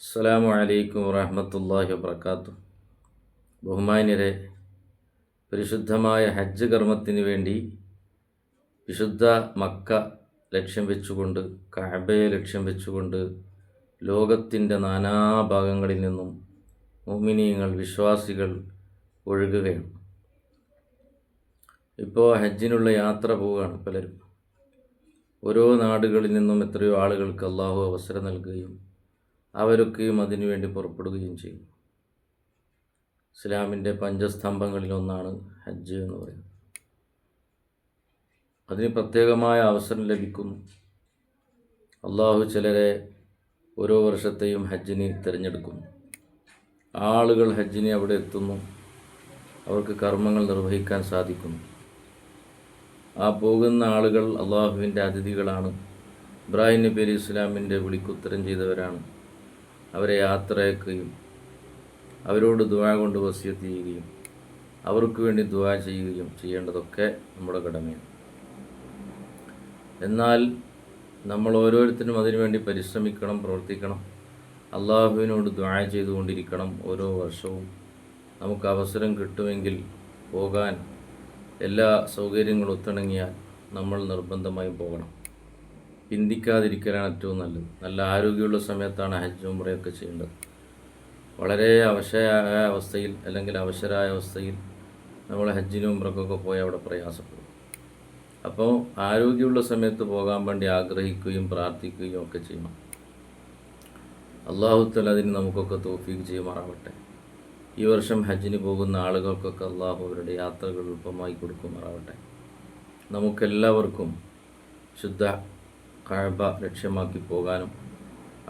അസ്സലാമു അലൈക്കും വറഹ്മത്തുള്ളാഹി വബറകാതുഹു. ബഹുമാന്യരെ, പരിശുദ്ധമായ ഹജ്ജ് കർമ്മത്തിന് വേണ്ടി വിശുദ്ധ മക്ക ലക്ഷ്യം വെച്ചുകൊണ്ട്, കഅബയെ ലക്ഷ്യം വെച്ചുകൊണ്ട് ലോകത്തിൻ്റെ നാനാഭാഗങ്ങളിൽ നിന്നും മുഅ്മിനീങ്ങൾ, വിശ്വാസികൾ ഒഴുകുകയാണ്. ഇപ്പോൾ ഹജ്ജിനുള്ള യാത്ര പോവുകയാണ് പലരും. ഓരോ നാടുകളിൽ നിന്നും എത്രയോ ആളുകൾക്ക് അള്ളാഹു അവസരം നൽകുകയും അവരൊക്കെയും അതിനുവേണ്ടി പുറപ്പെടുകയും ചെയ്യും. ഇസ്ലാമിൻ്റെ പഞ്ചസ്തംഭങ്ങളിലൊന്നാണ് ഹജ്ജ് എന്ന് പറയുന്നത്. അതിന് പ്രത്യേകമായ അവസരം ലഭിക്കുന്നു. അള്ളാഹു ചിലരെ ഓരോ വർഷത്തെയും ഹജ്ജിന് തിരഞ്ഞെടുക്കുന്നു. ആളുകൾ ഹജ്ജിന് അവിടെ എത്തുന്നു, അവർക്ക് കർമ്മങ്ങൾ നിർവഹിക്കാൻ സാധിക്കുന്നു. ആ പോകുന്ന ആളുകൾ അള്ളാഹുവിൻ്റെ അതിഥികളാണ്. ഇബ്രാഹിം നബി അലൈഹി ഇസ്ലാമിൻ്റെ വിളിക്കുത്തരം ചെയ്തവരാണ്. അവരെ യാത്രയാക്കുകയും അവരോട് ദുആ കൊണ്ട് വസിയത്ത് ചെയ്യുകയും അവർക്ക് വേണ്ടി ദുആ ചെയ്യുകയും ചെയ്യേണ്ടതൊക്കെ നമ്മുടെ കടമയാണ്. എന്നാൽ നമ്മൾ ഓരോരുത്തരും അതിനുവേണ്ടി പരിശ്രമിക്കണം, പ്രവർത്തിക്കണം, അള്ളാഹുവിനോട് ദുആ ചെയ്തുകൊണ്ടിരിക്കണം. ഓരോ വർഷവും നമുക്ക് അവസരം കിട്ടുമെങ്കിൽ പോകാൻ എല്ലാ സൗകര്യങ്ങളും ഒത്തിണങ്ങിയാൽ നമ്മൾ നിർബന്ധമായും പോകണം. ചിന്തിക്കാതിരിക്കലാണ് ഏറ്റവും നല്ലത്. നല്ല ആരോഗ്യമുള്ള സമയത്താണ് ഹജ്ജ് ഉംറയൊക്കെ ചെയ്യേണ്ടത്. വളരെ അവശരായ അവസ്ഥയിൽ അല്ലെങ്കിൽ അവശരായ അവസ്ഥയിൽ നമ്മൾ ഹജ്ജിനും ഉംറക്കൊക്കെ പോയി അവിടെ പ്രയാസപ്പെടും. അപ്പോൾ ആരോഗ്യമുള്ള സമയത്ത് പോകാൻ വേണ്ടി ആഗ്രഹിക്കുകയും പ്രാർത്ഥിക്കുകയും ഒക്കെ ചെയ്യണം. അല്ലാഹു തആല അതിന് നമുക്കൊക്കെ തൗഫീഖ് ചെയ്യുമാറാവട്ടെ. ഈ വർഷം ഹജ്ജിന് പോകുന്ന ആളുകൾക്കൊക്കെ അള്ളാഹു അവരുടെ യാത്രകൾ എളുപ്പമായി കൊടുക്കുമാറാവട്ടെ. നമുക്കെല്ലാവർക്കും ശുദ്ധ കഅബ ലക്ഷ്യമാക്കി പോകാനും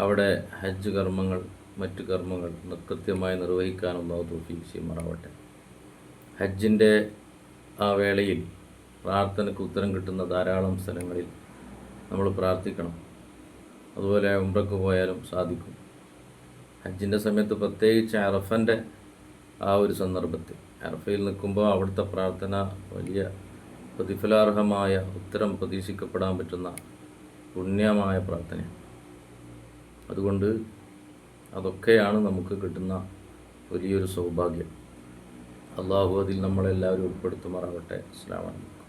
അവിടെ ഹജ്ജ് കർമ്മങ്ങൾ, മറ്റു കർമ്മങ്ങൾ കൃത്യമായി നിർവഹിക്കാനും അല്ലാഹു തൗഫീഖ് ചെയ്യുമാറാവട്ടെ. ഹജ്ജിൻ്റെ ആ വേളയിൽ പ്രാർത്ഥനയ്ക്ക് ഉത്തരം കിട്ടുന്ന ധാരാളം സ്ഥലങ്ങളിൽ നമ്മൾ പ്രാർത്ഥിക്കണം. അതുപോലെ ഉംറയ്ക്ക് പോയാലും സാധിക്കും. ഹജ്ജിൻ്റെ സമയത്ത് പ്രത്യേകിച്ച് അറഫൻ്റെ ആ ഒരു സന്ദർഭത്തിൽ അറഫയിൽ നിൽക്കുമ്പോൾ അവിടുത്തെ പ്രാർത്ഥന വലിയ പ്രതിഫലാർഹമായ ഉത്തരം പ്രതീക്ഷിക്കപ്പെടാൻ പറ്റുന്ന പുണ്യമായ പ്രാർത്ഥനയാണ്. അതുകൊണ്ട് അതൊക്കെയാണ് നമുക്ക് കിട്ടുന്ന വലിയൊരു സൗഭാഗ്യം. അള്ളാഹു അതിൽ നമ്മളെല്ലാവരും ഉൾപ്പെടുത്തുമാറാവട്ടെ. അസ്സലാമു അലൈക്കും.